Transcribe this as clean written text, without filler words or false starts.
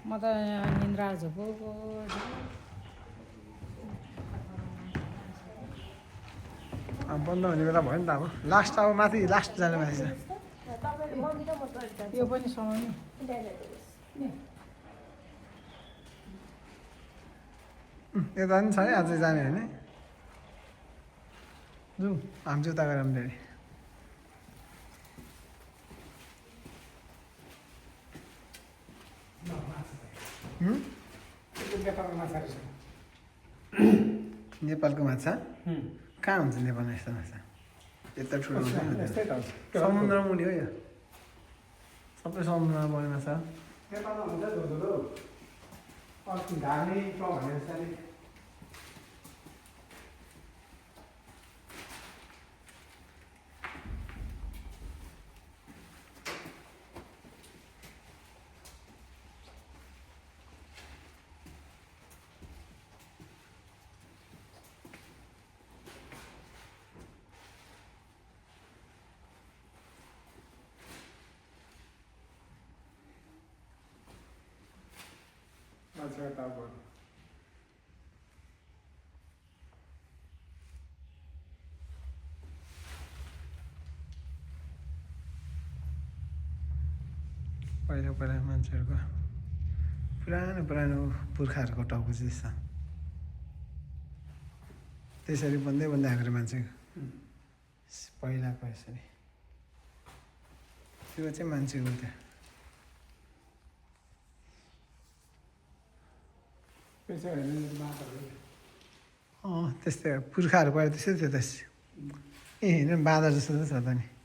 म त निन्द्रा झोको अब बन्द हुने बेला भयो नि त अब लास्ट अब माथि लास्ट जाने माथि छ यो पनि समाउने यता पनि छ है अझै जाने होइन जाउँ हामी चाहिँ उता गएर पनि नेपालको माछा कहाँ हुन्छ नेपालमा यस्तो माछा यता ठुलो हुन्छ समुद्र मुनि हो यो सबै समुद्रमा बढी माछा नेपालमा हुन्छ धुलो धामी भनेर माछा टाप पहिला पहिला मान्छेहरूको पुरानो पुरानो पुर्खाहरूको टाउको चाहिँ छ त्यसरी बन्दै बन्दै आएको मान्छे पहिलाको यसरी त्यो चाहिँ मान्छेको त्यो त्यस्तै पुर्खाहरू पहिला त्यस्तै थियो त ए होइन बाँदर जस्तो त छ त नि